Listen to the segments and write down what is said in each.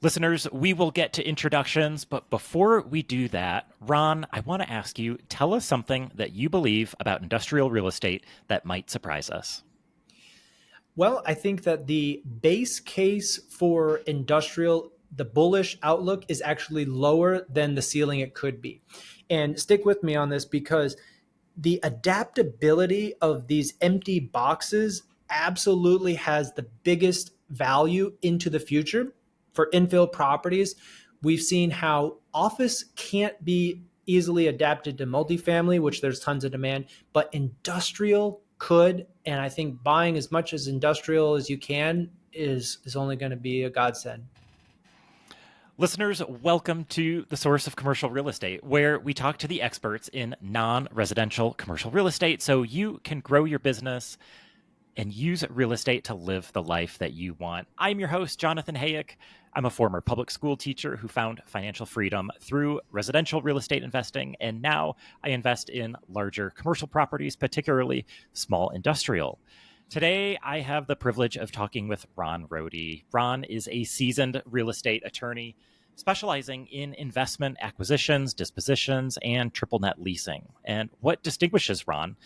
Listeners, we will get to introductions, but before we do that, Ron, I want to ask you, tell us something that you believe about industrial real estate that might surprise us. Well, I think that the base case for industrial, the bullish outlook is actually lower than the ceiling it could be. And stick with me on this because the adaptability of these empty boxes absolutely has the biggest value into the future for infill properties. We've seen how office can't be easily adapted to multifamily, which there's tons of demand, but industrial could. And I think buying as much as industrial as you can is only going to be a godsend. Listeners, welcome to the Source of Commercial Real Estate, where we talk to the experts in non residential commercial real estate so you can grow your business and use real estate to live the life that you want. I'm your host, Jonathan Hayek. I'm a former public school teacher who found financial freedom through residential real estate investing, and now I invest in larger commercial properties, particularly small industrial. Today, I have the privilege of talking with Ron Rohde. Ron is a seasoned real estate attorney specializing in investment acquisitions, dispositions, and triple net leasing. And what distinguishes Ron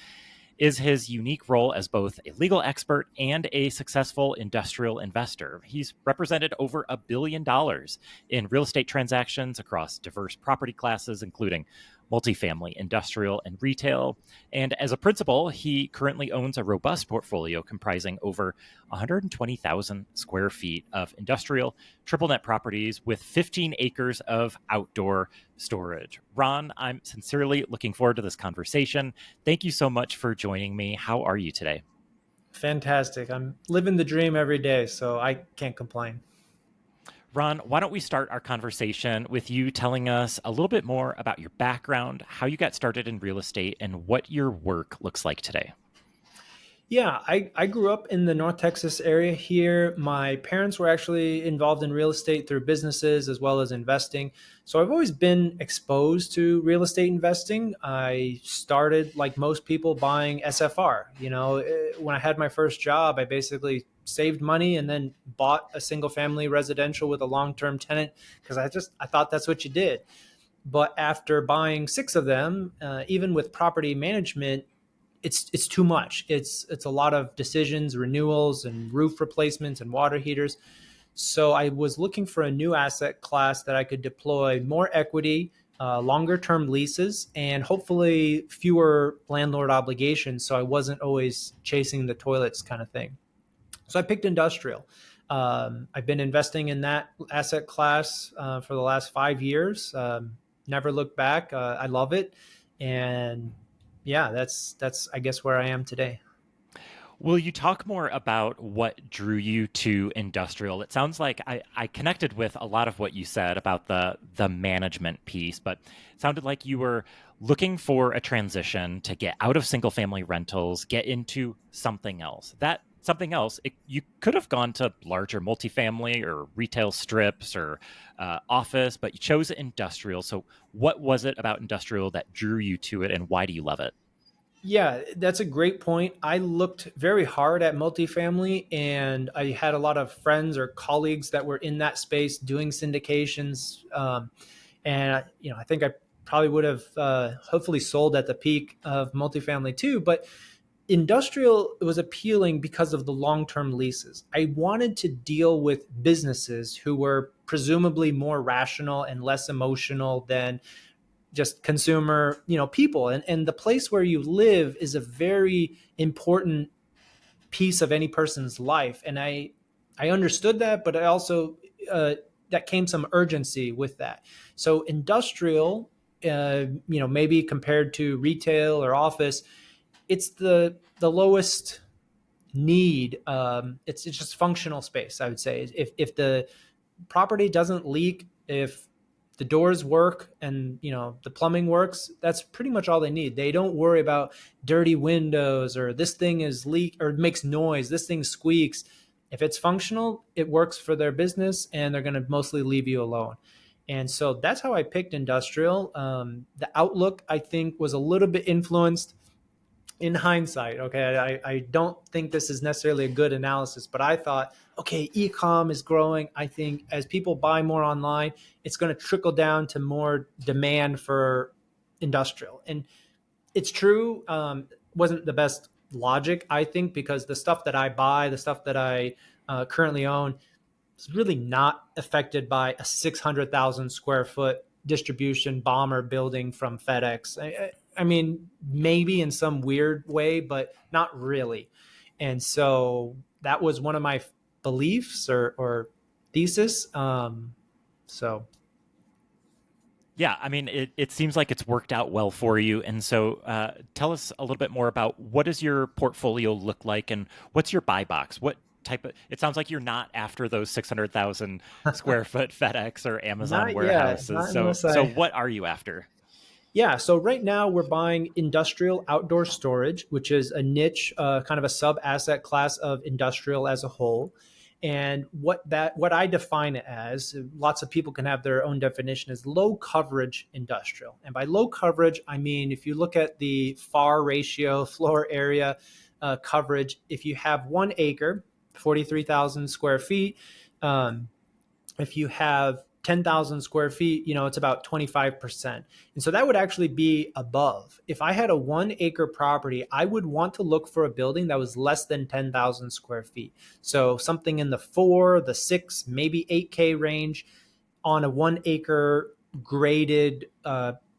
is his unique role as both a legal expert and a successful industrial investor. He's represented over $1 billion in real estate transactions across diverse property classes, including multifamily, industrial, and retail. And as a principal, he currently owns a robust portfolio comprising over 120,000 square feet of industrial triple net properties with 15 acres of outdoor storage. Ron, I'm sincerely looking forward to this conversation. Thank you so much for joining me. How are you today? Fantastic. I'm living the dream every day, so I can't complain. Ron, why don't we start our conversation with you telling us a little bit more about your background, how you got started in real estate, and what your work looks like today? Yeah, I grew up in the North Texas area here. My parents were actually involved in real estate through businesses as well as investing. So I've always been exposed to real estate investing. I started, like most people, buying SFR. When I had my first job, I basically saved money and then bought a single family residential with a long-term tenant because I thought that's what you did. But after buying six of them, even with property management, it's too much. It's a lot of decisions, renewals, and roof replacements and water heaters. So I was looking for a new asset class that I could deploy more equity, longer term leases, and hopefully fewer landlord obligations. So I wasn't always chasing the toilets kind of thing. So I picked industrial. I've been investing in that asset class for the last 5 years. Never looked back. I love it, and yeah, that's I guess where I am today. Will you talk more about what drew you to industrial? It sounds like I connected with a lot of what you said about the management piece, but it sounded like you were looking for a transition to get out of single family rentals, get into something else. That something else, you could have gone to larger multifamily or retail strips or office, but you chose industrial. So, what was it about industrial that drew you to it, and why do you love it? Yeah, that's a great point. I looked very hard at multifamily, and I had a lot of friends or colleagues that were in that space doing syndications. And I think I probably would have hopefully sold at the peak of multifamily too. But industrial was appealing because of the long-term leases. I wanted to deal with businesses who were presumably more rational and less emotional than just consumer, people. And the place where you live is a very important piece of any person's life. And I understood that, but I also that came some urgency with that. So industrial, maybe compared to retail or office, it's the lowest need. It's just functional space, I would say. If the property doesn't leak, if the doors work and the plumbing works, that's pretty much all they need. They don't worry about dirty windows or this thing is leak or makes noise, this thing squeaks. If it's functional, it works for their business, and they're going to mostly leave you alone. And so that's how I picked industrial. The outlook, I think, was a little bit influenced in hindsight, okay, I don't think this is necessarily a good analysis, but I thought, okay, e-com is growing. I think as people buy more online, it's going to trickle down to more demand for industrial. And it's true. Wasn't the best logic, I think, because the stuff that I buy, the stuff that I currently own, is really not affected by a 600,000 square foot distribution bomber building from FedEx. I mean, maybe in some weird way, but not really. And so that was one of my beliefs or thesis. So Yeah, I mean, it seems like it's worked out well for you. And so tell us a little bit more about what does your portfolio look like and what's your buy box? What type of, it sounds like you're not after those 600,000 square foot FedEx or Amazon not yet, warehouses. not So, unless so I. what are you after? Yeah, so right now we're buying industrial outdoor storage, which is a niche, kind of a sub asset class of industrial as a whole. And what I define it as, lots of people can have their own definition, is low coverage industrial. And by low coverage, I mean if you look at the FAR ratio, floor area coverage, if you have 1 acre, 43,000 square feet, um, if you have 10,000 square feet, it's about 25%. And so that would actually be above. If I had a 1 acre property, I would want to look for a building that was less than 10,000 square feet. So something in the 4, the 6, maybe 8K range on a 1 acre graded,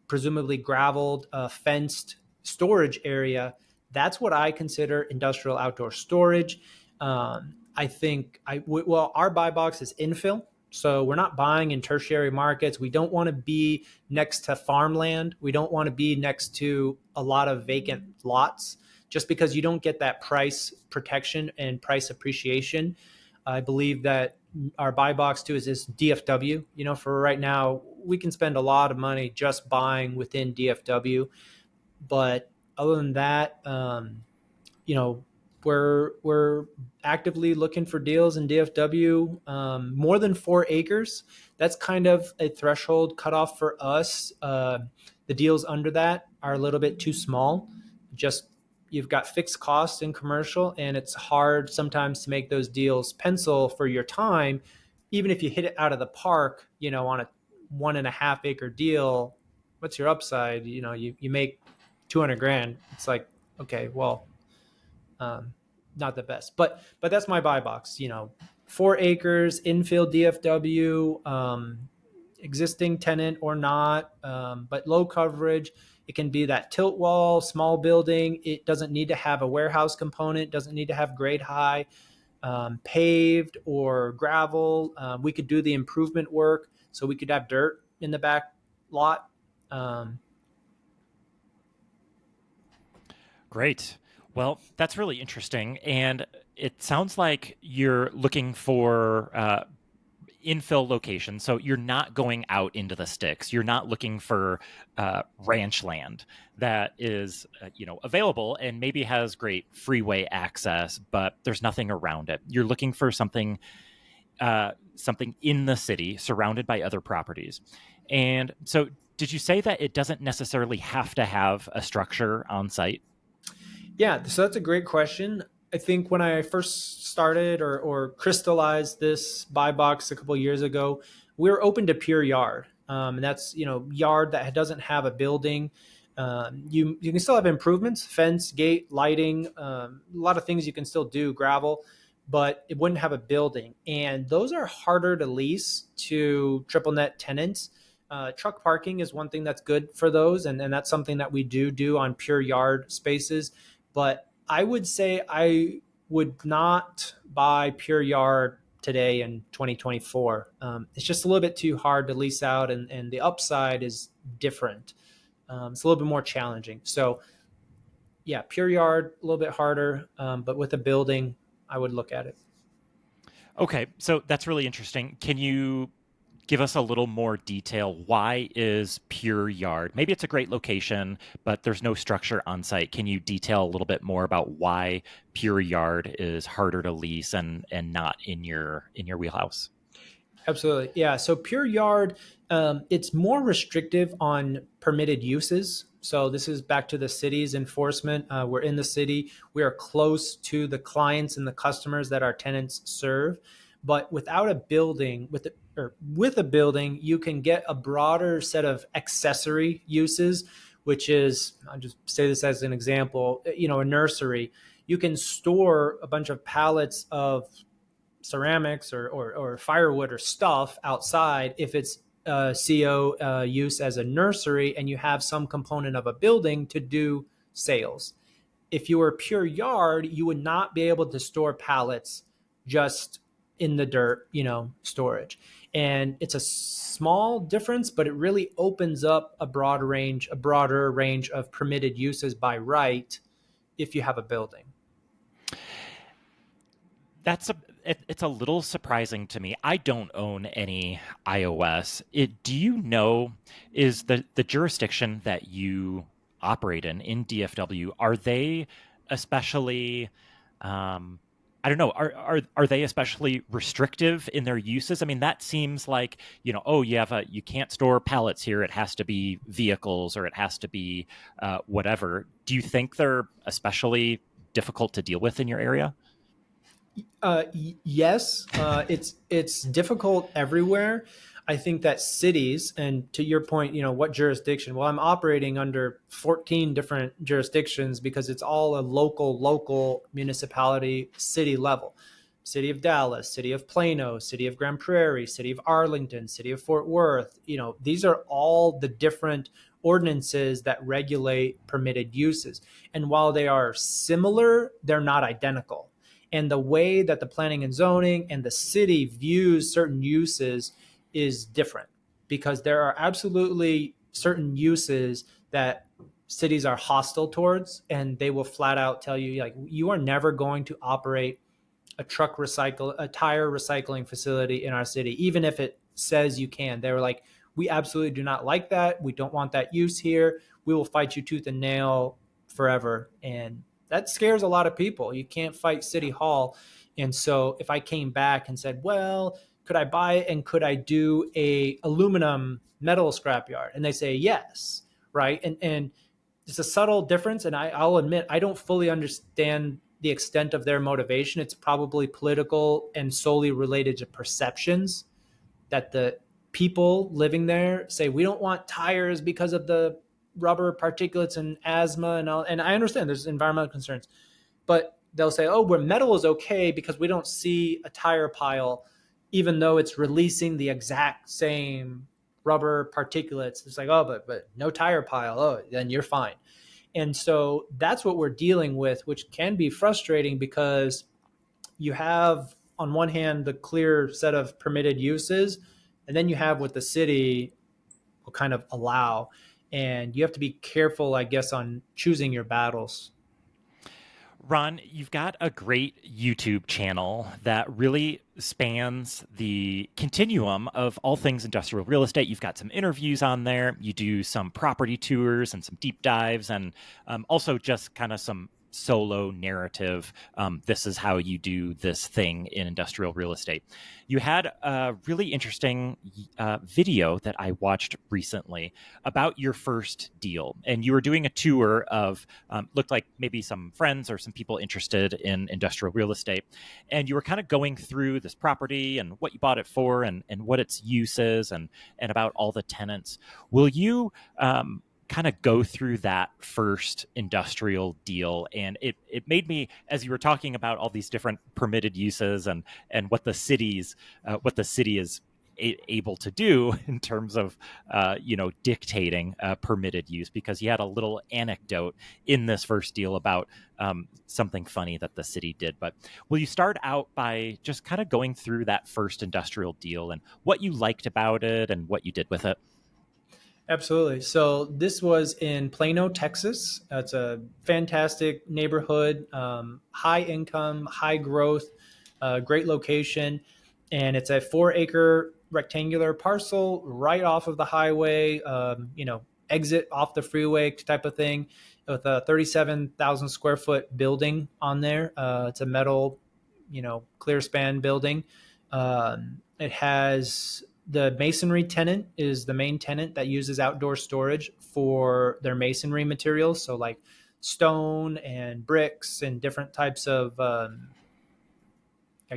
presumably graveled, fenced storage area. That's what I consider industrial outdoor storage. I think well, our buy box is infill. So we're not buying in tertiary markets. We don't want to be next to farmland. We don't want to be next to a lot of vacant lots just because you don't get that price protection and price appreciation. I believe that our buy box too is this DFW. For right now, we can spend a lot of money just buying within DFW. But other than that, you know, we're actively looking for deals in DFW, more than 4 acres. That's kind of a threshold cutoff for us. The deals under that are a little bit too small. Just you've got fixed costs in commercial, and it's hard sometimes to make those deals pencil for your time. Even if you hit it out of the park, on a 1.5 acre deal, what's your upside? You make 200 grand. It's like, okay, well, um, not the best, but that's my buy box. 4 acres, infill DFW, existing tenant or not, but low coverage. It can be that tilt wall, small building. It doesn't need to have a warehouse component. Doesn't need to have grade high, paved or gravel. We could do the improvement work, so we could have dirt in the back lot. Um, Great. Well, that's really interesting. And it sounds like you're looking for infill location. So you're not going out into the sticks. You're not looking for ranch land that is, available and maybe has great freeway access, but there's nothing around it. You're looking for something in the city, surrounded by other properties. And so, did you say that it doesn't necessarily have to have a structure on site? Yeah, so that's a great question. I think when I first started or crystallized this buy box a couple of years ago, we were open to pure yard. And that's, yard that doesn't have a building. You can still have improvements, fence, gate, lighting, a lot of things you can still do, gravel, but it wouldn't have a building. And those are harder to lease to triple net tenants. Truck parking is one thing that's good for those, and that's something that we do on pure yard spaces. But I would say I would not buy pure yard today in 2024. It's just a little bit too hard to lease out, and the upside is different. It's a little bit more challenging. So, yeah, pure yard, a little bit harder, but with a building, I would look at it. Okay, so that's really interesting. Can you give us a little more detail? Why is Pure Yard? Maybe it's a great location, but there's no structure on site. Can you detail a little bit more about why Pure Yard is harder to lease and not in your wheelhouse? Absolutely. Yeah. So pure yard, it's more restrictive on permitted uses. So this is back to the city's enforcement. We're in the city. We are close to the clients and the customers that our tenants serve. But without a building, with a building, you can get a broader set of accessory uses, which is, I'll just say this as an example, a nursery. You can store a bunch of pallets of ceramics or firewood or stuff outside if it's CO use as a nursery and you have some component of a building to do sales. If you were a pure yard, you would not be able to store pallets just in the dirt, storage. And it's a small difference, but it really opens up a broader range of permitted uses by right if you have a building. It's a little surprising to me. I don't own any iOS. Do you know, is the jurisdiction that you operate in DFW, are they especially I don't know, are they especially restrictive in their uses? I mean, that seems like, oh, you can't store pallets here. It has to be vehicles or it has to be whatever. Do you think they're especially difficult to deal with in your area? Yes, it's difficult everywhere. I think that cities, and to your point, what jurisdiction? Well, I'm operating under 14 different jurisdictions because it's all a local municipality, city level. City of Dallas, City of Plano, City of Grand Prairie, City of Arlington, City of Fort Worth. These are all the different ordinances that regulate permitted uses. And while they are similar, they're not identical, and the way that the planning and zoning and the city views certain uses is different, because there are absolutely certain uses that cities are hostile towards, and they will flat out tell you, like, you are never going to operate a tire recycling facility in our city, even if it says you can. They were like, we absolutely do not like that. We don't want that use here. We will fight you tooth and nail forever. And that scares a lot of people. You can't fight City Hall. And so if I came back and said, well, could I buy it and could I do a aluminum metal scrapyard? And they say yes, right? And it's a subtle difference. And I'll admit, I don't fully understand the extent of their motivation. It's probably political and solely related to perceptions that the people living there say, we don't want tires because of the rubber particulates and asthma and all. And I understand there's environmental concerns, but they'll say, oh, where metal is okay because we don't see a tire pile, even though it's releasing the exact same rubber particulates. It's like, oh, but no tire pile. Oh, then you're fine. And so that's what we're dealing with, which can be frustrating because you have, on one hand, the clear set of permitted uses, and then you have what the city will kind of allow. And you have to be careful, I guess, on choosing your battles. Ron, you've got a great YouTube channel that really spans the continuum of all things industrial real estate. You've got some interviews on there. You do some property tours and some deep dives, and also just kind of some solo narrative. This is how you do this thing in industrial real estate. You had a really interesting video that I watched recently about your first deal, and you were doing a tour of looked like maybe some friends or some people interested in industrial real estate, and you were kind of going through this property and what you bought it for and what its use is and about all the tenants. Will you kind of go through that first industrial deal? And it made me, as you were talking about all these different permitted uses and what the city is able to do in terms of dictating permitted use, because you had a little anecdote in this first deal about something funny that the city did. But will you start out by just kind of going through that first industrial deal and what you liked about it and what you did with it? Absolutely. So this was in Plano, Texas. It's a fantastic neighborhood, high income, high growth, great location, and it's a 4 acre rectangular parcel right off of the highway. Exit off the freeway type of thing, with a 37,000 square foot building on there. It's a metal, clear span building. It has the masonry tenant is the main tenant that uses outdoor storage for their masonry materials. So like stone and bricks and different types of, I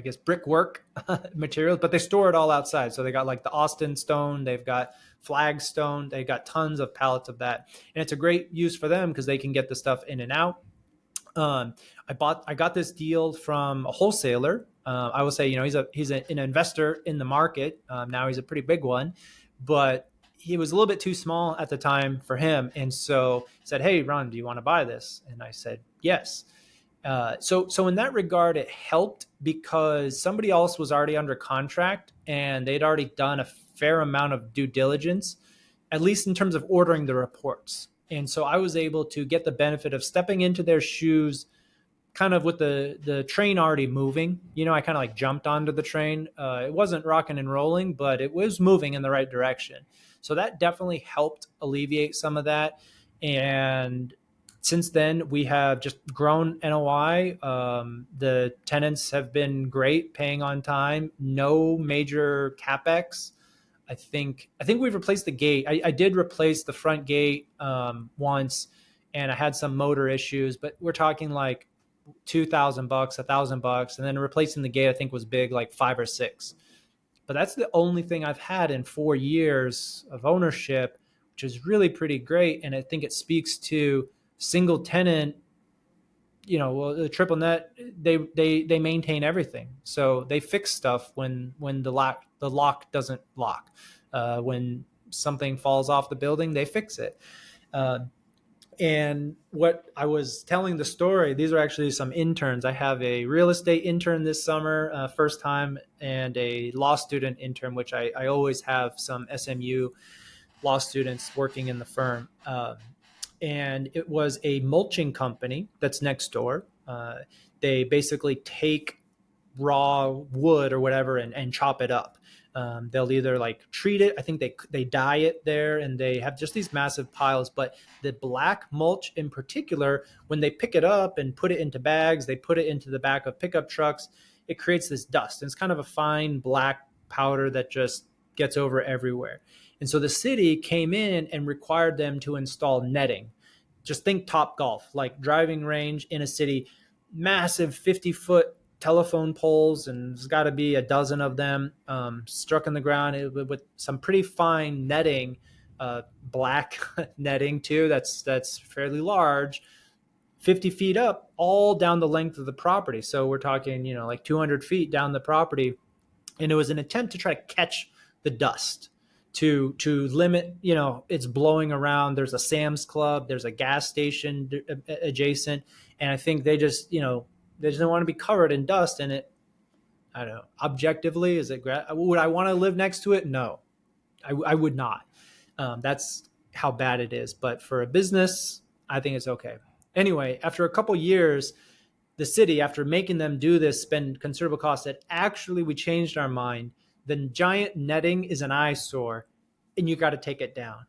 guess, brickwork materials, but they store it all outside. So they got like the Austin stone, they've got flagstone, they got tons of pallets of that. And it's a great use for them because they can get the stuff in and out. um, I got this deal from a wholesaler. I will say, an investor in the market. Now he's a pretty big one, but he was a little bit too small at the time for him. And so he said, "Hey, Ron, do you want to buy this?" And I said, "Yes." So in that regard, it helped because somebody else was already under contract and they'd already done a fair amount of due diligence, at least in terms of ordering the reports. And so I was able to get the benefit of stepping into their shoes kind of with the train already moving. I kind of like jumped onto the train. It wasn't rocking and rolling, but it was moving in the right direction. So that definitely helped alleviate some of that. And since then, we have just grown NOI. The tenants have been great, paying on time, no major capex. I think we've replaced the gate. I did replace the front gate once, and I had some motor issues, but we're talking like $2,000, $1,000, and then replacing the gate I think was big, like 5 or 6. But that's the only thing I've had in 4 years of ownership, which is really pretty great. And I think it speaks to single tenant. Well, the triple net, they maintain everything, so they fix stuff when the lock doesn't lock. When something falls off the building, they fix it. Uh, and what I was telling the story, these are actually some interns. I have a real estate intern this summer, first time, and a law student intern, which I always have some SMU law students working in the firm. And it was a mulching company that's next door. They basically take raw wood or whatever and chop it up. They'll either like treat it. I think they dye it there, and they have just these massive piles. But the black mulch in particular, when they pick it up and put it into bags, they put it into the back of pickup trucks. It creates this dust, and it's kind of a fine black powder that just gets over everywhere. And so the city came in and required them to install netting. Just think Top Golf, like driving range in a city, massive 50-foot telephone poles, and there's got to be a dozen of them struck in the ground with some pretty fine netting, black netting too. That's fairly large, 50 feet up, all down the length of the property. So we're talking, like 200 feet down the property, and it was an attempt to try to catch the dust, to limit, it's blowing around. There's a Sam's Club, there's a gas station adjacent, and I think they just don't want to be covered in dust. And it, I don't know, objectively, would I want to live next to it? No, I would not. That's how bad it is. But for a business, I think it's okay. Anyway, after a couple years, the city, after making them do this, spend considerable costs, said, actually, we changed our mind. The giant netting is an eyesore, and you got to take it down.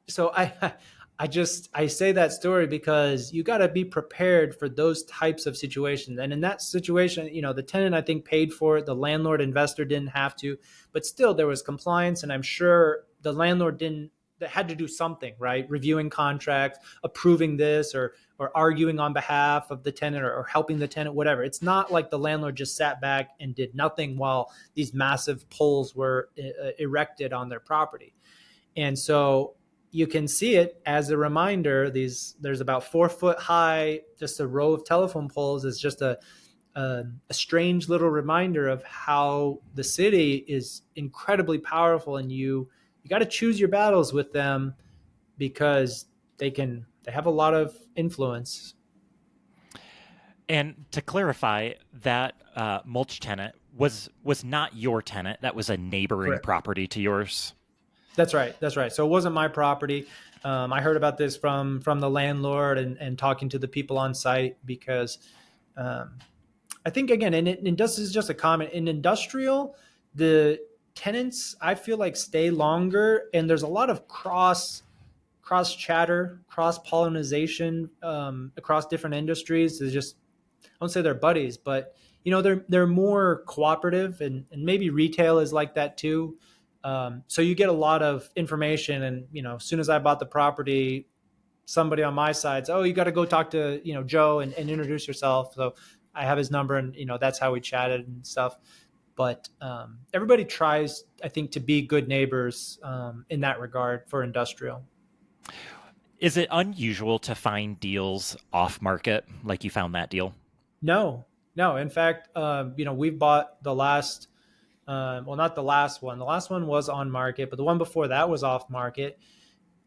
So I say that story because you got to be prepared for those types of situations. And in that situation, the tenant, I think, paid for it. The landlord investor didn't have to, but still there was compliance. And I'm sure the landlord had to do something, right? Reviewing contracts, approving this, or arguing on behalf of the tenant, or helping the tenant, whatever. It's not like the landlord just sat back and did nothing while these massive poles were erected on their property. And so you can see it as a reminder. There's about 4 foot high, just a row of telephone poles is just a strange little reminder of how the city is incredibly powerful, and you got to choose your battles with them because they have a lot of influence. And to clarify, that mulch tenant was not your tenant. That was a neighboring Correct. property to yours. That's right. So it wasn't my property. I heard about this from the landlord and talking to the people on site, because I think, again, and this is just a comment, in industrial, the tenants, I feel like, stay longer, and there's a lot of cross chatter, cross pollination across different industries. There's just, I won't say they're buddies, but they're more cooperative, and maybe retail is like that too. So you get a lot of information, and as soon as I bought the property, somebody on my side says, "Oh, you got to go talk to Joe and introduce yourself." So I have his number, and that's how we chatted and stuff. But everybody tries, I think, to be good neighbors in that regard for industrial. Is it unusual to find deals off market like you found that deal? No, no. In fact, we've bought the last, well, not the last one. The last one was on market, but the one before that was off market.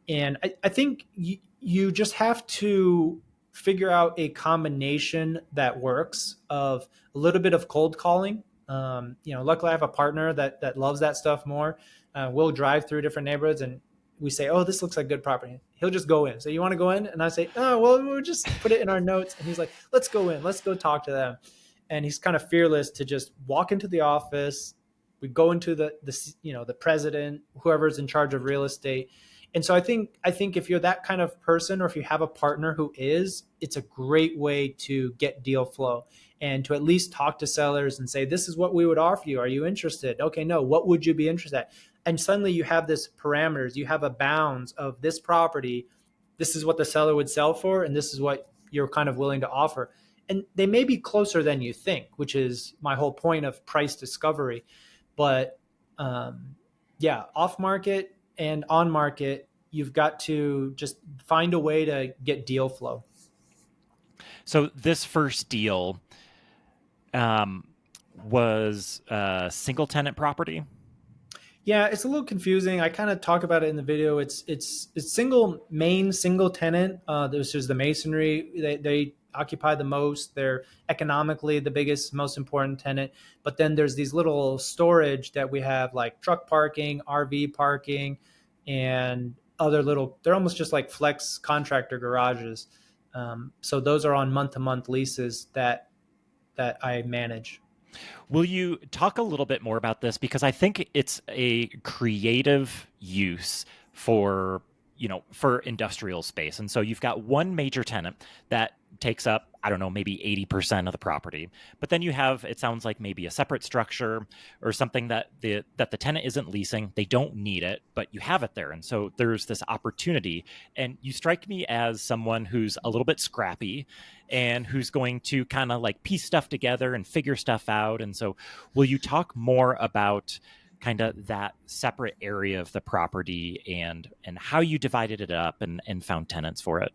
And I think you just have to figure out a combination that works of a little bit of cold calling. Luckily I have a partner that loves that stuff more. We'll drive through different neighborhoods, and we say, "Oh, this looks like good property." He'll just go in. So, "You want to go in?" And I say, "Oh, well, we'll just put it in our notes." And he's like, "Let's go in. Let's go talk to them." And he's kind of fearless to just walk into the office. We go into the president, whoever's in charge of real estate. And so I think if you're that kind of person, or if you have a partner who is, it's a great way to get deal flow and to at least talk to sellers and say, "This is what we would offer you. Are you interested?" "Okay, no. What would you be interested in?" And suddenly you have this parameters, you have a bounds of this property. This is what the seller would sell for, and this is what you're kind of willing to offer. And they may be closer than you think, which is my whole point of price discovery. But yeah, off market and on market, you've got to just find a way to get deal flow. So this first deal um, was a single tenant property. Yeah, it's a little confusing. I kind of talk about it in the video. It's single tenant. This is the masonry. They occupy the most. They're economically the biggest, most important tenant. But then there's these little storage that we have, like truck parking, RV parking, and other little. They're almost just like flex contractor garages. So those are on month-to-month leases that I manage. Will you talk a little bit more about this? Because I think it's a creative use for, for industrial space. And so you've got one major tenant that takes up, I don't know, maybe 80% of the property. But then you have, it sounds like maybe a separate structure or something that the tenant isn't leasing. They don't need it, but you have it there. And so there's this opportunity. And you strike me as someone who's a little bit scrappy and who's going to kind of like piece stuff together and figure stuff out. And so will you talk more about kind of that separate area of the property and how you divided it up and found tenants for it?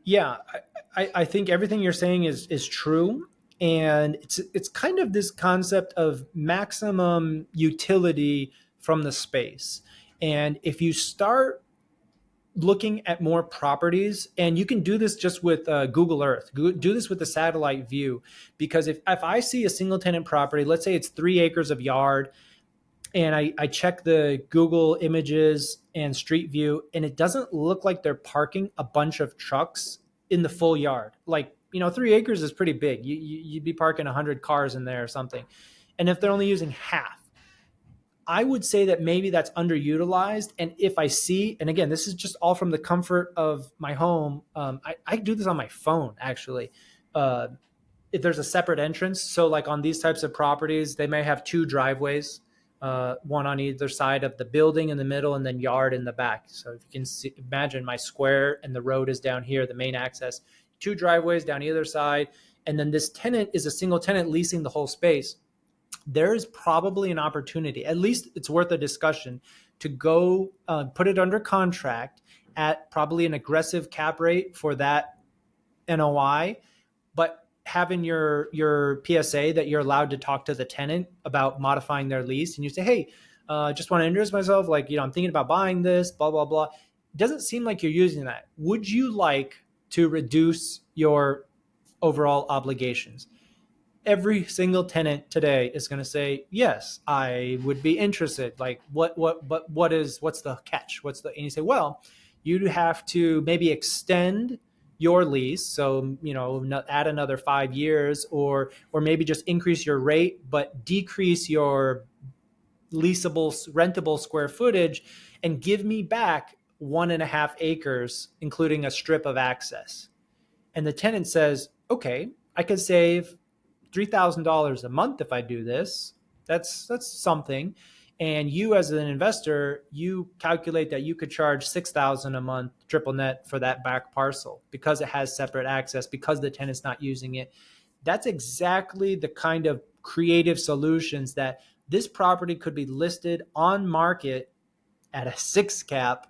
Yeah, I think everything you're saying is true, and it's kind of this concept of maximum utility from the space. And if you start looking at more properties, and you can do this just with Google Earth, do this with the satellite view, because if I see a single tenant property, let's say it's 3 acres of yard, and I check the Google images and Street View, and it doesn't look like they're parking a bunch of trucks in the full yard. Like, 3 acres is pretty big. You'd be parking 100 cars in there or something. And if they're only using half, I would say that maybe that's underutilized. And if I see, and again, this is just all from the comfort of my home, I do this on my phone actually. If there's a separate entrance. So like on these types of properties, they may have two driveways, one on either side of the building in the middle, and then yard in the back. So if you can imagine my square and the road is down here, the main access, two driveways down either side. And then this tenant is a single tenant leasing the whole space. There is probably an opportunity, at least it's worth a discussion, to go put it under contract at probably an aggressive cap rate for that NOI, but having your PSA that you're allowed to talk to the tenant about modifying their lease, and you say, "Hey, just want to introduce myself. Like, I'm thinking about buying this. Blah blah blah." It doesn't seem like you're using that. Would you like to reduce your overall obligations? Every single tenant today is going to say, "Yes, I would be interested." Like, what's the catch? And you say, "Well, you'd have to maybe extend your lease, so add another 5 years, or maybe just increase your rate but decrease your leasable rentable square footage, and give me back 1.5 acres including a strip of access." And the tenant says, "Okay, I could save $3,000 a month if I do this. That's something. And you as an investor, you calculate that you could charge 6,000 a month triple net for that back parcel because it has separate access, because the tenant's not using it. That's exactly the kind of creative solutions that this property could be listed on market at a 6 cap,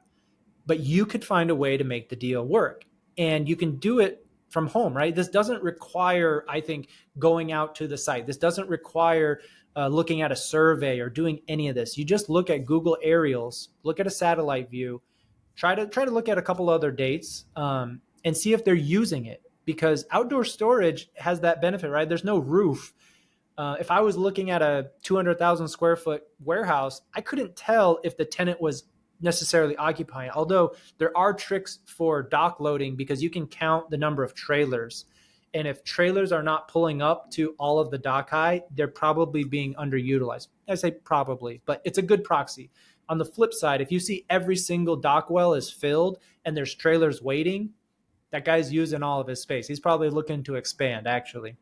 but you could find a way to make the deal work. And you can do it from home, right? This doesn't require, I think, going out to the site. This doesn't require looking at a survey or doing any of this. You just look at Google aerials, look at a satellite view, try to look at a couple other dates, and see if they're using it. Because outdoor storage has that benefit, right? There's no roof. If I was looking at a 200,000 square foot warehouse, I couldn't tell if the tenant was necessarily occupying. Although there are tricks for dock loading because you can count the number of trailers. And if trailers are not pulling up to all of the dock height, they're probably being underutilized. I say probably, but it's a good proxy. On the flip side, if you see every single dock well is filled and there's trailers waiting, that guy's using all of his space. He's probably looking to expand, actually.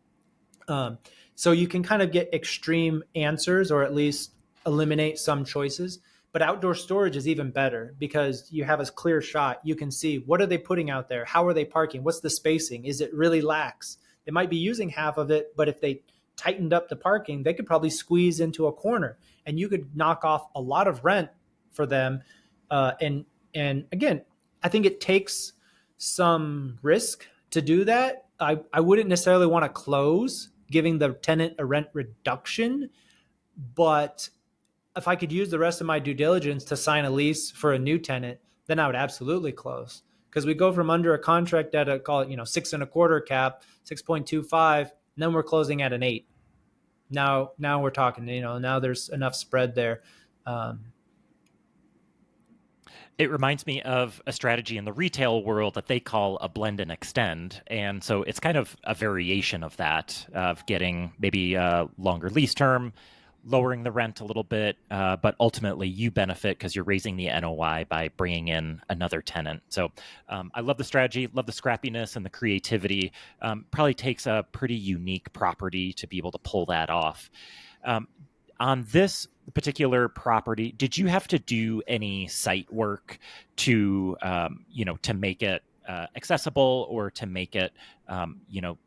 Um, so you can kind of get extreme answers or at least eliminate some choices. But outdoor storage is even better because you have a clear shot. You can see what are they putting out there? How are they parking? What's the spacing? Is it really lax? They might be using half of it, but if they tightened up the parking, they could probably squeeze into a corner and you could knock off a lot of rent for them. And again, I think it takes some risk to do that. I wouldn't necessarily want to close giving the tenant a rent reduction, but if I could use the rest of my due diligence to sign a lease for a new tenant, then I would absolutely close. Because we go from under a contract at a, call it, 6.25 cap, 6.25, and then we're closing at an 8. Now we're talking, now there's enough spread there. It reminds me of a strategy in the retail world that they call a blend and extend. And so it's kind of a variation of that, of getting maybe a longer lease term, lowering the rent a little bit, but ultimately you benefit because you're raising the NOI by bringing in another tenant. So I love the strategy, love the scrappiness and the creativity. Probably takes a pretty unique property to be able to pull that off. On this particular property, did you have to do any site work to, to make it accessible or to make it,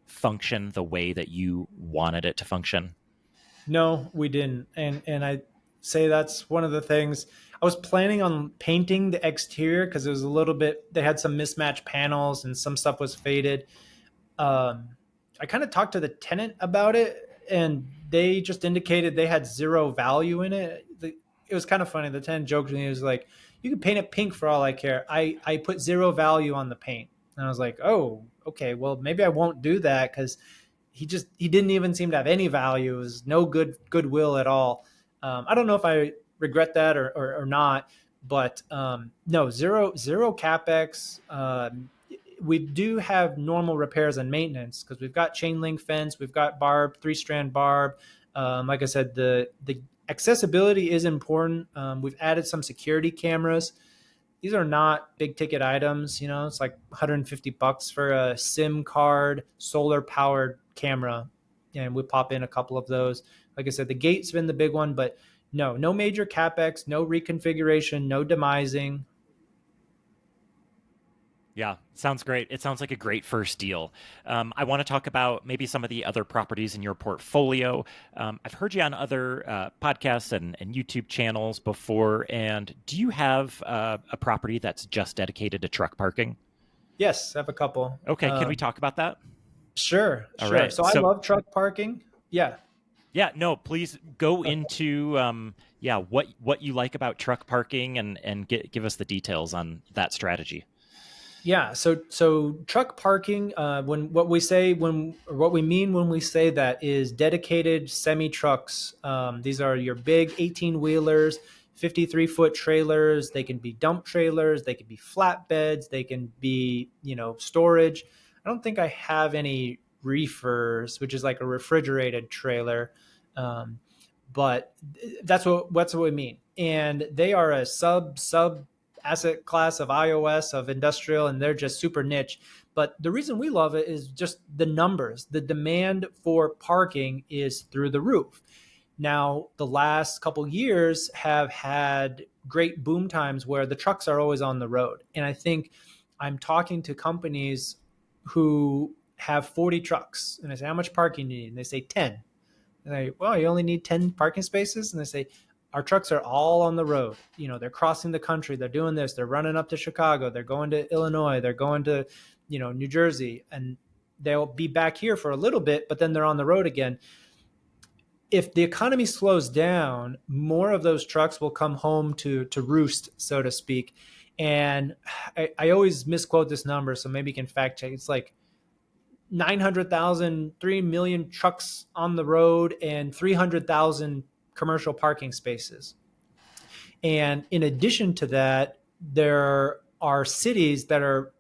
function the way that you wanted it to function? No, we didn't. And I say that's one of the things. I was planning on painting the exterior because it was a little bit, they had some mismatched panels and some stuff was faded. I kind of talked to the tenant about it and they just indicated they had zero value in it. It was kind of funny. The tenant joked with me. He was like, you can paint it pink for all I care. I put zero value on the paint. And I was like, oh, okay, well, maybe I won't do that because he didn't even seem to have any value. It was no goodwill at all. I don't know if I regret that or not, but no, zero capex. We do have normal repairs and maintenance because we've got chain link fence, we've got barb, 3-strand barb. Like I said, the accessibility is important. We've added some security cameras. These are not big ticket items. It's like $150 for a SIM card, solar powered camera. And we pop in a couple of those. Like I said, the gate's been the big one, but no major capex, no reconfiguration, no demising. Yeah, sounds great. It sounds like a great first deal. I want to talk about maybe some of the other properties in your portfolio. I've heard you on other podcasts and YouTube channels before. And do you have a property that's just dedicated to truck parking? Yes, I have a couple. Okay, can we talk about that? Sure. All right. So I love truck parking. Yeah. Yeah, no, please go into what you like about truck parking and give us the details on that strategy. Yeah. So truck parking, what we mean when we say that is dedicated semi trucks. These are your big 18-wheelers, 53-foot trailers. They can be dump trailers. They can be flatbeds. They can be, storage. I don't think I have any reefers, which is like a refrigerated trailer. But that's what we mean. And they are a sub asset class of iOS, of industrial, and they're just super niche. But the reason we love it is just the numbers. The demand for parking is through the roof. Now, the last couple years have had great boom times where the trucks are always on the road. And I think I'm talking to companies who have 40 trucks, and I say, how much parking do you need? And they say 10. And I, well, you only need 10 parking spaces? And they say, our trucks are all on the road. They're crossing the country. They're doing this. They're running up to Chicago. They're going to Illinois. They're going to, New Jersey. And they'll be back here for a little bit, but then they're on the road again. If the economy slows down, more of those trucks will come home to roost, so to speak. And I always misquote this number, so maybe you can fact check. It's like 900,000, 3 million trucks on the road and 300,000 commercial parking spaces. And in addition to that, there are cities that are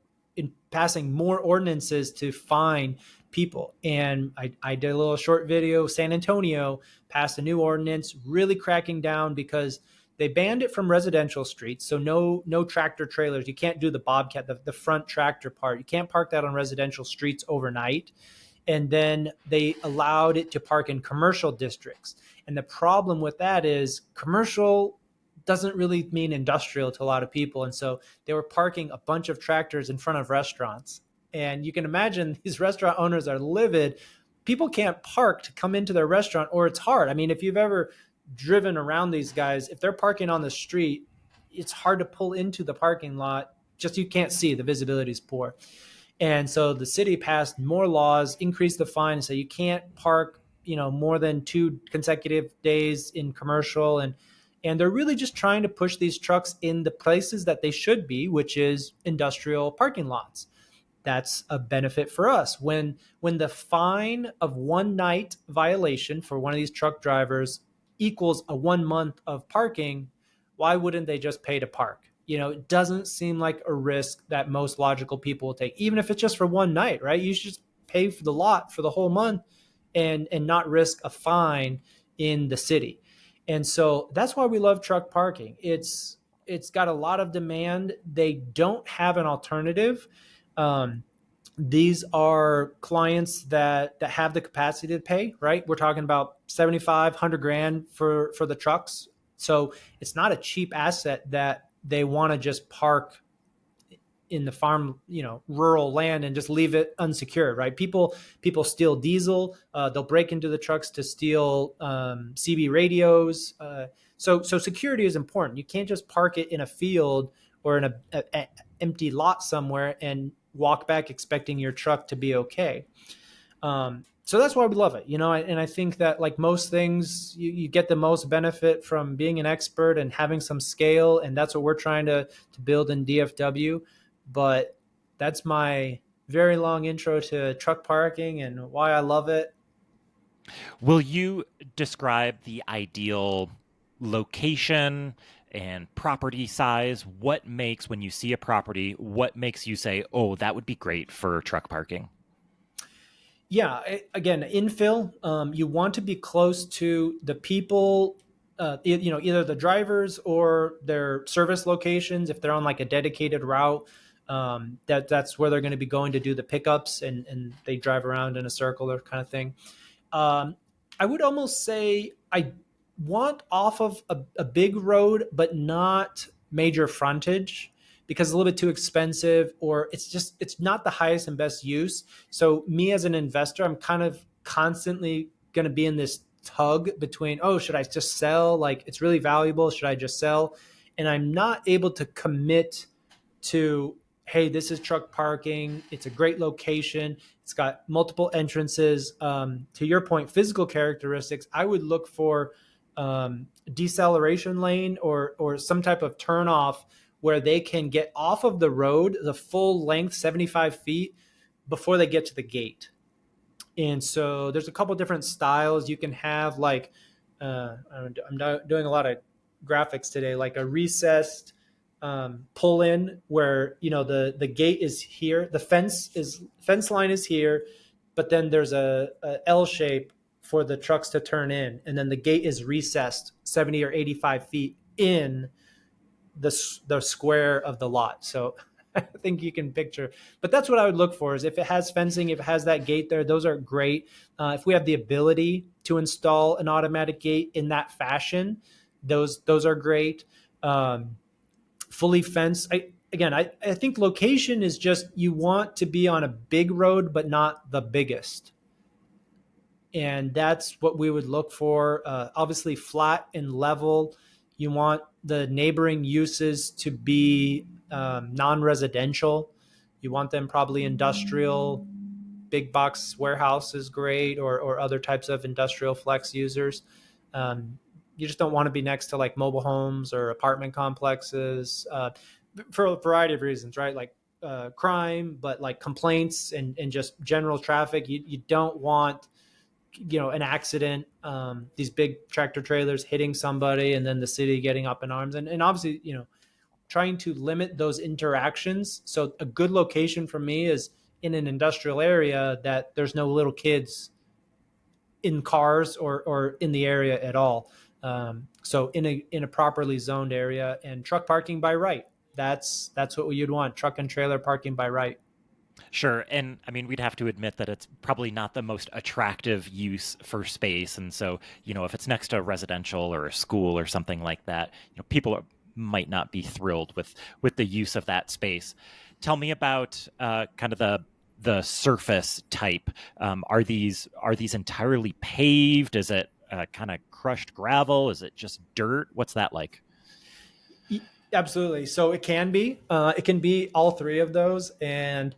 passing more ordinances to fine people. And I did a little short video. San Antonio passed a new ordinance really cracking down because they banned it from residential streets. So no tractor trailers. You can't do the Bobcat, the front tractor part. You can't park that on residential streets overnight. And then they allowed it to park in commercial districts. And the problem with that is commercial doesn't really mean industrial to a lot of people. And so they were parking a bunch of tractors in front of restaurants. And you can imagine these restaurant owners are livid. People can't park to come into their restaurant, or it's hard. I mean, if you've ever driven around these guys, if they're parking on the street, it's hard to pull into the parking lot. Just you can't see, the visibility is poor. And so the city passed more laws, increased the fine, so you can't park, more than 2 consecutive days in commercial. And they're really just trying to push these trucks in the places that they should be, which is industrial parking lots. That's a benefit for us. When the fine of one night violation for one of these truck drivers equals a 1 month of parking, why wouldn't they just pay to park? It doesn't seem like a risk that most logical people will take, even if it's just for one night, right? You should just pay for the lot for the whole month and not risk a fine in the city. And so that's why we love truck parking. It's got a lot of demand. They don't have an alternative. These are clients that have the capacity to pay, right? We're talking about 75, 100 grand for the trucks. So it's not a cheap asset that they want to just park in the farm, rural land and just leave it unsecured, right? People steal diesel. They'll break into the trucks to steal CB radios. So security is important. You can't just park it in a field or in a empty lot somewhere and walk back expecting your truck to be okay. So that's why we love it, and I think that, like most things, you get the most benefit from being an expert and having some scale, and that's what we're trying to build in DFW. But that's my very long intro to truck parking and why I love it. Will you describe the ideal location and property size? What makes, when you see a property, what makes you say, oh, that would be great for truck parking? Yeah, again, infill. You want to be close to the people, either the drivers or their service locations. If they're on like a dedicated route, that's where they're going to be going to do the pickups, and they drive around in a circle or kind of thing. I would almost say I want off of a big road, but not major frontage, because it's a little bit too expensive, or it's not the highest and best use. So me as an investor, I'm kind of constantly going to be in this tug between, oh, should I just sell? Like, it's really valuable. Should I just sell? And I'm not able to commit to, hey, this is truck parking. It's a great location. It's got multiple entrances. To your point, physical characteristics, I would look for deceleration lane or some type of turn off where they can get off of the road the full length, 75 feet, before they get to the gate. And so there's a couple different styles you can have, like I'm doing a lot of graphics today, like a recessed pull in where the gate is here, the fence line is here, but then there's a L shape for the trucks to turn in, and then the gate is recessed 70 or 85 feet in the square of the lot. So I think you can picture. But that's what I would look for is if it has fencing, if it has that gate there, those are great. If we have the ability to install an automatic gate in that fashion, those are great. Um, Fully fenced. I think location is just you want to be on a big road, but not the biggest. And that's what we would look for. Obviously, flat and level. You want the neighboring uses to be non-residential. You want them probably industrial. Big box warehouse is great, or other types of industrial flex users. Um, you just don't want to be next to like mobile homes or apartment complexes for a variety of reasons, right? Like crime, but like complaints and just general traffic. You don't want an accident, these big tractor trailers hitting somebody and then the city getting up in arms, and obviously trying to limit those interactions. So a good location for me is in an industrial area that there's no little kids in cars or in the area at all. So in a properly zoned area, and truck parking by right. That's what you'd want. Truck and trailer parking by right. Sure. And I mean, we'd have to admit that it's probably not the most attractive use for space. And so, if it's next to a residential or a school or something like that, people might not be thrilled with the use of that space. Tell me about kind of the surface type. Are these entirely paved? Is it kind of crushed gravel? Is it just dirt? What's that like? Absolutely. So it can be. It can be all three of those. And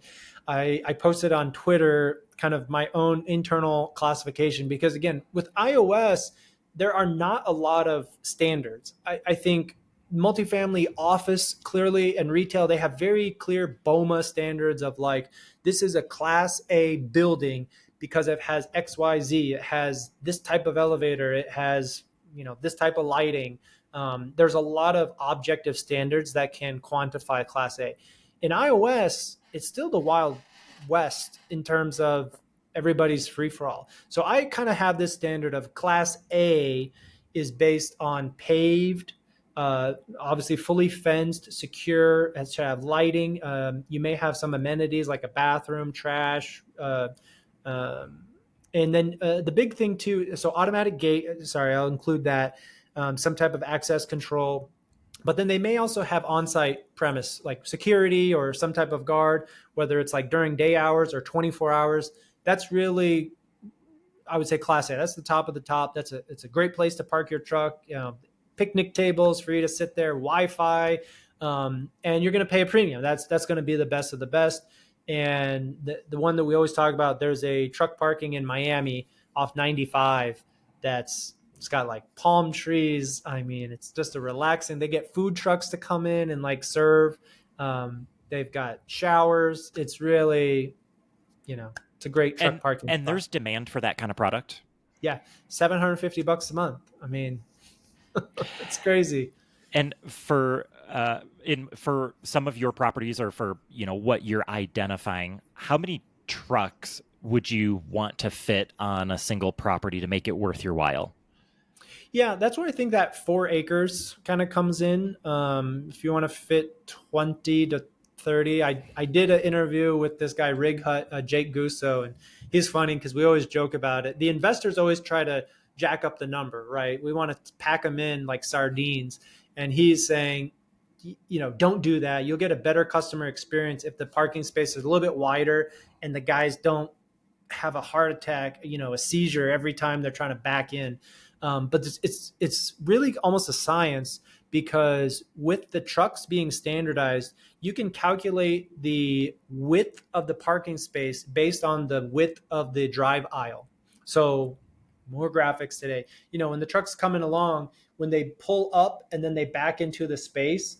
I posted on Twitter kind of my own internal classification because, again, with iOS, there are not a lot of standards. I think multifamily office clearly and retail, they have very clear BOMA standards of like, this is a class A building because it has XYZ. It has this type of elevator. It has, this type of lighting. There's a lot of objective standards that can quantify Class A. In iOS, it's still the Wild West in terms of everybody's free for all. So I kind of have this standard of Class A is based on paved, obviously fully fenced, secure, it should have lighting. You may have some amenities like a bathroom, trash, and then the big thing too, so automatic gate, sorry, I'll include that, some type of access control. But then they may also have on-site premise like security or some type of guard, whether it's like during day hours or 24 hours. That's really, I would say, Class A. That's the top of the top. It's a great place to park your truck. Picnic tables for you to sit there, Wi-Fi, and you're going to pay a premium. That's going to be the best of the best. And the one that we always talk about, there's a truck parking in Miami off 95 it's got like palm trees. I mean, it's just a relaxing. They get food trucks to come in and like serve. They've got showers. It's really, it's a great truck And parking and spot. there's demand for that kind of product. Yeah, $750 a month. I mean, it's crazy. And for some of your properties, or for what you're identifying, how many trucks would you want to fit on a single property to make it worth your while? Yeah, that's where I think that 4 acres kind of comes in. If you want to fit 20 to 30, I did an interview with this guy, Rig Hut, Jake Gusso, and he's funny because we always joke about it. The investors always try to jack up the number, right? We want to pack them in like sardines. And he's saying, don't do that. You'll get a better customer experience if the parking space is a little bit wider and the guys don't have a heart attack, a seizure every time they're trying to back in. But it's really almost a science because with the trucks being standardized, you can calculate the width of the parking space based on the width of the drive aisle. So more graphics today. When the truck's coming along, when they pull up and then they back into the space,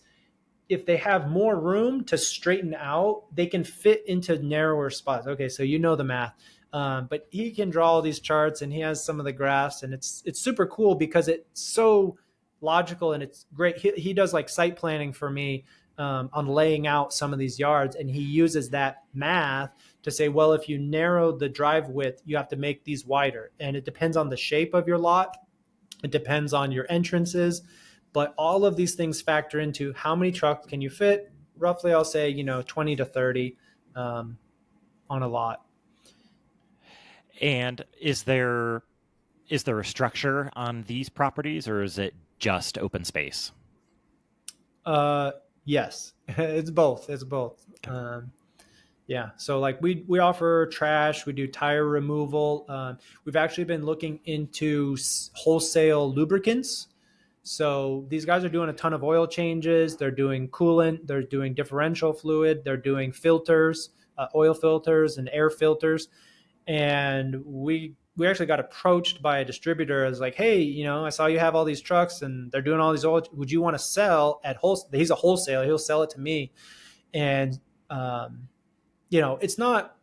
if they have more room to straighten out, they can fit into narrower spots. Okay, so the math. But he can draw all these charts and he has some of the graphs, and it's super cool because it's so logical and it's great. He does like site planning for me on laying out some of these yards, and he uses that math to say, well, if you narrow the drive width, you have to make these wider, and it depends on the shape of your lot. It depends on your entrances, but all of these things factor into how many trucks can you fit, roughly I'll say 20 to 30 on a lot. And is there a structure on these properties, or is it just open space? Uh, yes, it's both. It's both. Okay. Yeah. So like we offer trash, we do tire removal. We've actually been looking into wholesale lubricants. So these guys are doing a ton of oil changes. They're doing coolant. They're doing differential fluid. They're doing filters, oil filters and air filters. And we actually got approached by a distributor as like, hey, I saw you have all these trucks and they're doing all these oil. Would you want to sell at wholesale? He's a wholesaler. He'll sell it to me. And it's not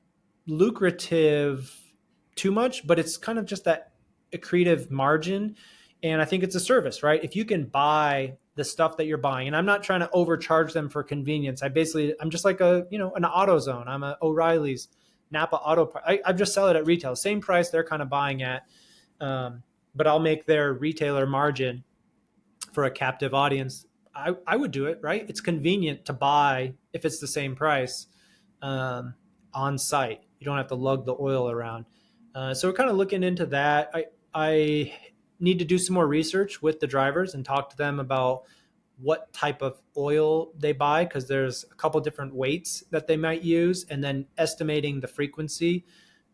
lucrative too much, but it's kind of just that accretive margin. And I think it's a service, right? If you can buy the stuff that you're buying, and I'm not trying to overcharge them for convenience. I'm just like an AutoZone. I'm a O'Reilly's, Napa Auto. I just sell it at retail, same price they're kind of buying at, but I'll make their retailer margin for a captive audience. I would do it, right? It's convenient to buy if it's the same price um, on site. You don't have to lug the oil around. So we're kind of looking into that. I need to do some more research with the drivers and talk to them about what type of oil they buy, because there's a couple different weights that they might use, and then estimating the frequency.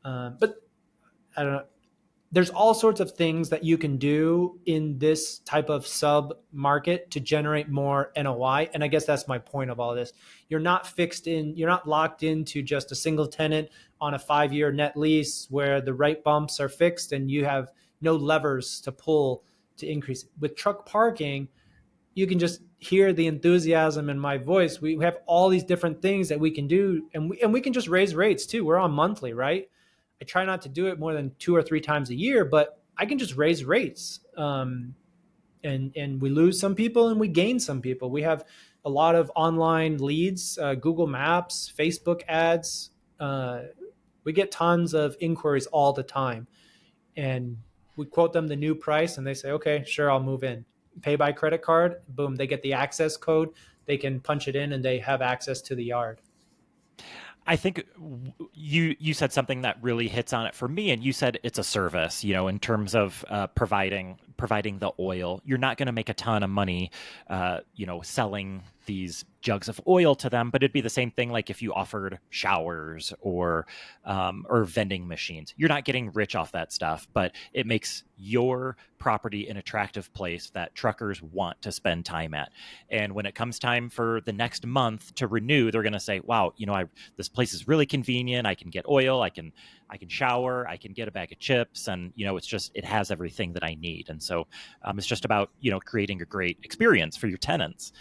But I don't know, there's all sorts of things that you can do in this type of sub market to generate more NOI. And I guess that's my point of all this. You're not locked into just a single tenant on a 5-year net lease where the rate bumps are fixed and you have no levers to pull to increase it. With truck parking, you can just hear the enthusiasm in my voice. We have all these different things that we can do, and we can just raise rates too. We're on monthly, right? I try not to do it more than 2 or 3 times a year, but I can just raise rates. And we lose some people and we gain some people. We have a lot of online leads, Google Maps, Facebook ads. We get tons of inquiries all the time, and we quote them the new price, and they say, "Okay, sure, I'll move in." Pay by credit card. Boom, they get the access code. They can punch it in, and they have access to the yard. I think you said something that really hits on it for me, and you said it's a service. In terms of providing the oil, you're not going to make a ton of money, selling these jugs of oil to them, but it'd be the same thing like if you offered showers or vending machines. You're not getting rich off that stuff, but it makes your property an attractive place that truckers want to spend time at. And when it comes time for the next month to renew, they're going to say, "Wow, this place is really convenient. I can get oil. I can shower. I can get a bag of chips, and it has everything that I need." And so it's just about creating a great experience for your tenants.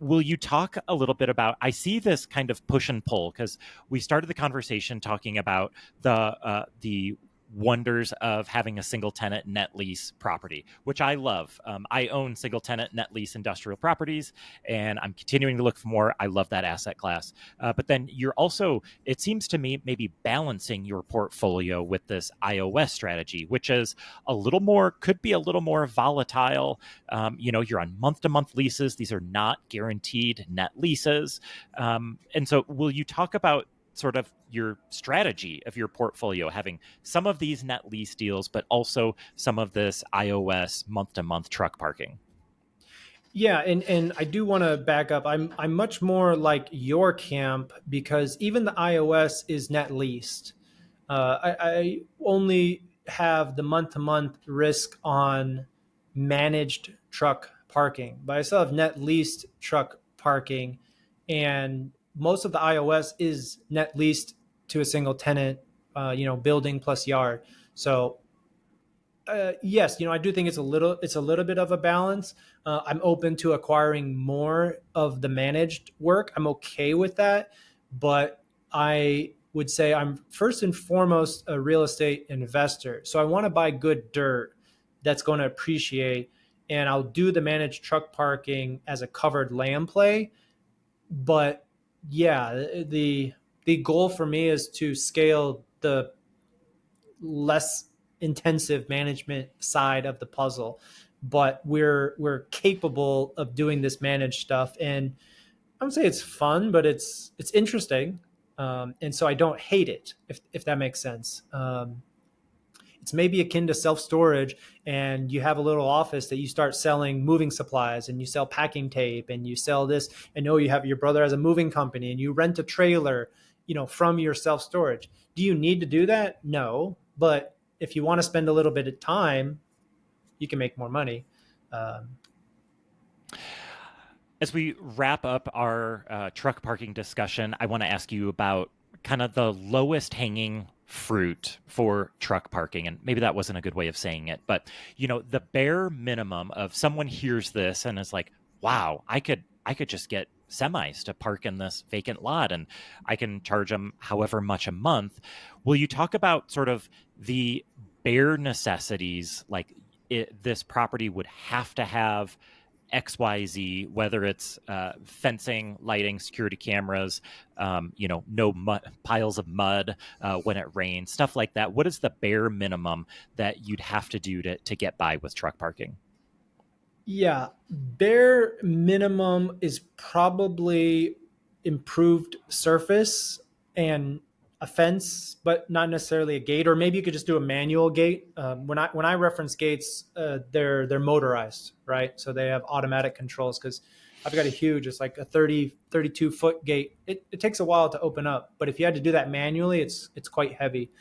Will you talk a little bit about? I see this kind of push and pull because we started the conversation talking about the wonders of having a single tenant net lease property, which I love. I own single tenant net lease industrial properties, and I'm continuing to look for more. I love that asset class. But then you're also, it seems to me, maybe balancing your portfolio with this IOS strategy, which is could be a little more volatile. You're on month to month leases. These are not guaranteed net leases. And so will you talk about sort of your strategy of your portfolio, having some of these net lease deals, but also some of this iOS month to month truck parking? Yeah, and I do want to back up. I'm much more like your camp because even the iOS is net leased. I only have the month to month risk on managed truck parking, but I still have net leased truck parking, and most of the iOS is net leased to a single tenant, building plus yard. So yes, I do think it's a little bit of a balance. I'm open to acquiring more of the managed work. I'm okay with that, but I would say I'm first and foremost a real estate investor. So I want to buy good dirt that's going to appreciate, and I'll do the managed truck parking as a covered land play. But yeah, the goal for me is to scale the less intensive management side of the puzzle, but we're capable of doing this managed stuff. And I would say it's fun, but it's interesting, and so I don't hate it. If that makes sense. It's maybe akin to self storage, and you have a little office that you start selling moving supplies, and you sell packing tape, and you sell this. I know you have your brother has a moving company, and you rent a trailer, from your self storage. Do you need to do that? No, but if you want to spend a little bit of time, you can make more money. Um, As we wrap up our truck parking discussion, I want to ask you about kind of the lowest hanging fruit for truck parking. And maybe that wasn't a good way of saying it, but the bare minimum of someone hears this and is like, wow, I could just get semis to park in this vacant lot and I can charge them however much a month. Will you talk about sort of the bare necessities, like this property would have to have XYZ, whether it's fencing, lighting, security cameras, no piles of mud when it rains, stuff like that. What is the bare minimum that you'd have to do to get by with truck parking? Yeah, bare minimum is probably improved surface and a fence, but not necessarily a gate. Or maybe you could just do a manual gate. When I reference gates, they're motorized, right? So they have automatic controls. Because I've got a huge, it's like a 32 foot gate. It takes a while to open up, but if you had to do that manually, it's quite heavy.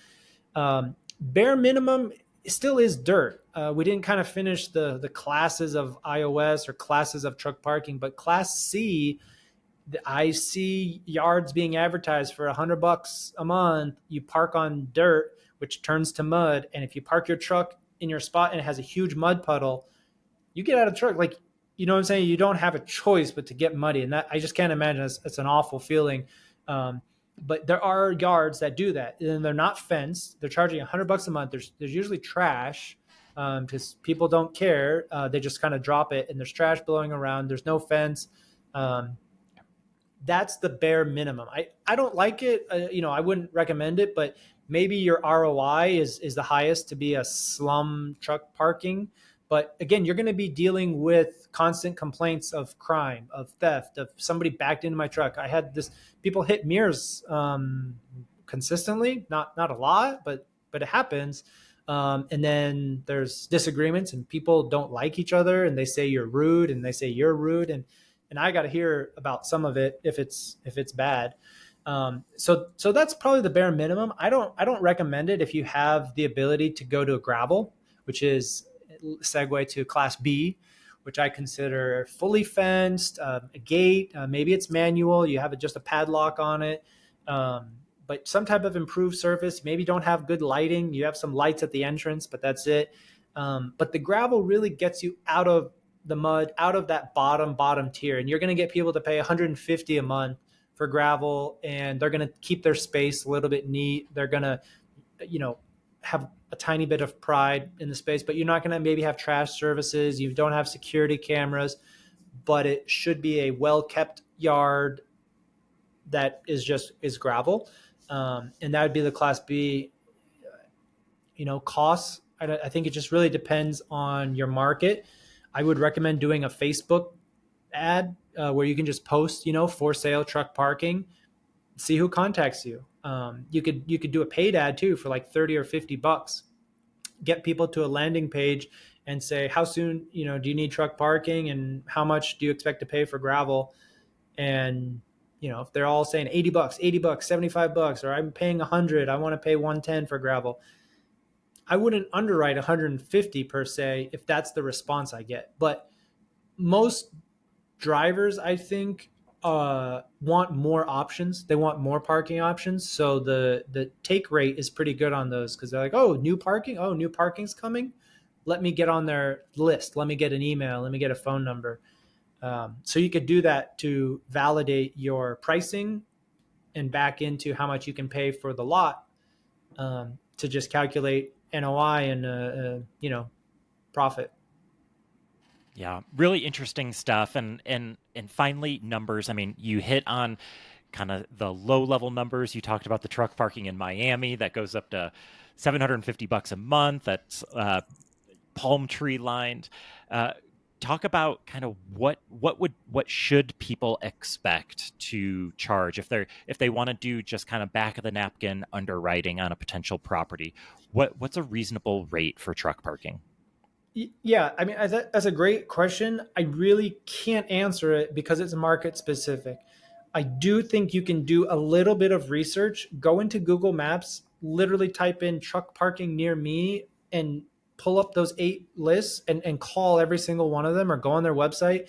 Bare minimum still is dirt. We didn't kind of finish the classes of iOS or classes of truck parking, but Class C, I see yards being advertised for $100 a month. You park on dirt, which turns to mud, and if you park your truck in your spot and it has a huge mud puddle, you get out of the truck. Like, you know what I'm saying? You don't have a choice but to get muddy, and that I just can't imagine. It's an awful feeling. Um, but there are yards that do that, and they're not fenced. They're charging $100 a month. There's usually trash because people don't care. They just kind of drop it, and there's trash blowing around. There's no fence. Um, that's the bare minimum. I don't like it. I wouldn't recommend it, but maybe your ROI is the highest to be a slum truck parking. But again, you're going to be dealing with constant complaints of crime, of theft, of somebody backed into my truck. I had this people hit mirrors consistently, not a lot, but it happens. And then there's disagreements, and people don't like each other, and they say you're rude, and they say you're rude, and I got to hear about some of it if it's bad. So that's probably the bare minimum. I don't recommend it if you have the ability to go to a gravel, which is segue to Class B, which I consider fully fenced, a gate. Maybe it's manual. You have just a padlock on it. But some type of improved surface. Maybe don't have good lighting. You have some lights at the entrance, but that's it. But the gravel really gets you out of the mud, out of that bottom tier, and you're going to get people to pay 150 a month for gravel, and they're going to keep their space a little bit neat. They're going to, have a tiny bit of pride in the space, but you're not going to maybe have trash services. You don't have security cameras, but it should be a well kept yard that is gravel, and that would be the Class B. Costs. I think it just really depends on your market. I would recommend doing a Facebook ad where you can just post, for sale truck parking, see who contacts you. You could do a paid ad too for like 30 or $50. Get people to a landing page and say, how soon, do you need truck parking, and how much do you expect to pay for gravel? And if they're all saying $80, $80, $75, or I'm paying 100, I want to pay 110 for gravel. I wouldn't underwrite 150 per se if that's the response I get. But most drivers, I think, want more options. They want more parking options. So the take rate is pretty good on those, because they're like, oh, new parking. Oh, new parking's coming. Let me get on their list. Let me get an email. Let me get a phone number. So you could do that to validate your pricing and back into how much you can pay for the lot, to just calculate NOI and profit. Yeah, really interesting stuff, and finally numbers. I mean, you hit on kind of the low level numbers. You talked about the truck parking in Miami that goes up to $750 a month. That's palm tree lined. Uh, talk about kind of what should people expect to charge if they want to do just kind of back of the napkin underwriting on a potential property. What's a reasonable rate for truck parking? Yeah, I mean, that's a great question. I really can't answer it because it's market specific. I do think you can do a little bit of research, go into Google Maps, literally type in truck parking near me, and pull up those 8 lists and call every single one of them, or go on their website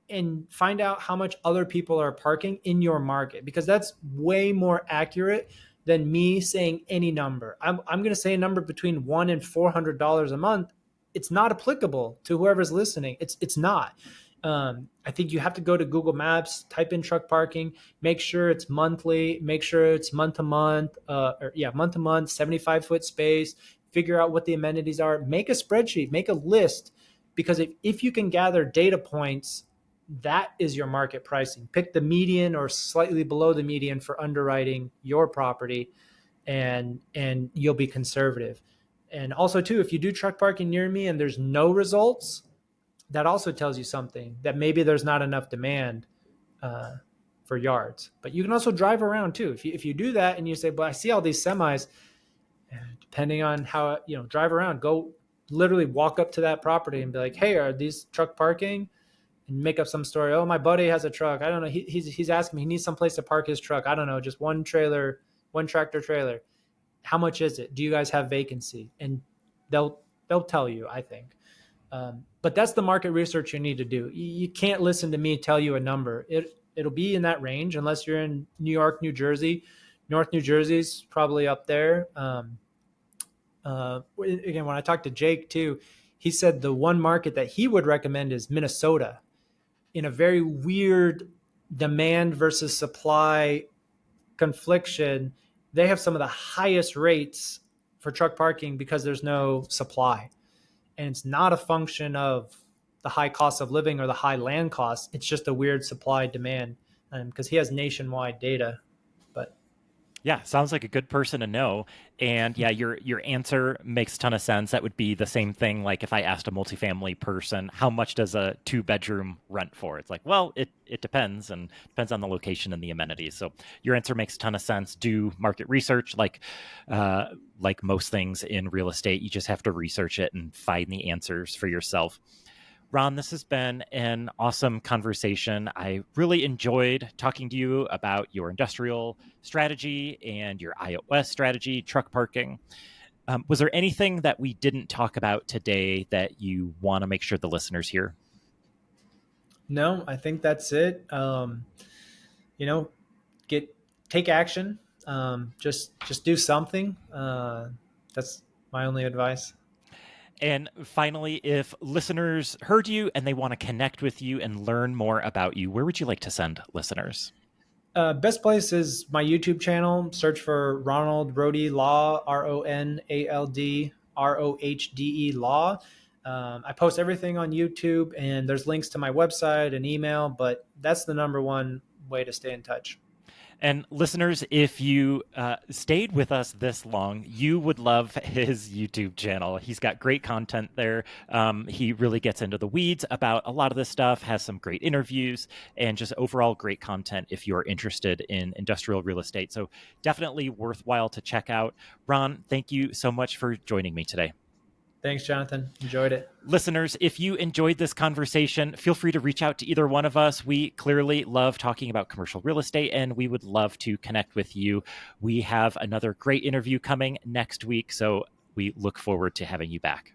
and find out how much other people are parking in your market, because that's way more accurate than me saying any number. I'm going to say a number between $100 and $400 a month. It's not applicable to whoever's listening. It's not. I think you have to go to Google Maps, type in truck parking, make sure it's monthly, make sure it's month to month, month to month, 75-foot space, figure out what the amenities are, make a spreadsheet, make a list, because if you can gather data points, that is your market pricing. Pick the median or slightly below the median for underwriting your property, and you'll be conservative. And also too, if you do truck parking near me and there's no results, that also tells you something, that maybe there's not enough demand for yards. But you can also drive around too. If you do that and you say, "But I see all these semis," depending on how, drive around, go literally walk up to that property and be like, "Hey, are these truck parking?" And make up some story. "Oh, my buddy has a truck. I don't know. He's asking me. He needs some place to park his truck. I don't know, just one trailer, one tractor trailer. How much is it? Do you guys have vacancy?" And they'll tell you, I think. But that's the market research you need to do. You can't listen to me tell you a number. It'll be in that range unless you're in New York, New Jersey. North New Jersey's probably up there. Again, when I talked to Jake too, he said the one market that he would recommend is Minnesota, in a very weird demand versus supply confliction. They have some of the highest rates for truck parking because there's no supply. And it's not a function of the high cost of living or the high land costs. It's just a weird supply demand, because he has nationwide data. But Yeah, sounds like a good person to know. And yeah, your answer makes a ton of sense. That would be the same thing like if I asked a multifamily person, how much does a 2-bedroom rent for? It's like, well, it depends, and depends on the location and the amenities. So your answer makes a ton of sense. Do market research, like most things in real estate. You just have to research it and find the answers for yourself. Ron, this has been an awesome conversation. I really enjoyed talking to you about your industrial strategy and your iOS strategy, truck parking. Was there anything that we didn't talk about today that you want to make sure the listeners hear? no, I think that's it. You know, get take action. Just do something. That's my only advice. And finally, if listeners heard you and they want to connect with you and learn more about you, where would you like to send listeners? Best place is my YouTube channel. Search for Ronald Rohde Law, RONALD ROHDE Law. I post everything on YouTube, and there's links to my website and email, but that's the number one way to stay in touch. And listeners, if you stayed with us this long, you would love his YouTube channel. He's got great content there. He really gets into the weeds about a lot of this stuff, has some great interviews, and just overall great content if you're interested in industrial real estate. So definitely worthwhile to check out. Ron, thank you so much for joining me today. Thanks, Jonathan. Enjoyed it. Listeners, if you enjoyed this conversation, feel free to reach out to either one of us. We clearly love talking about commercial real estate, and we would love to connect with you. We have another great interview coming next week, so we look forward to having you back.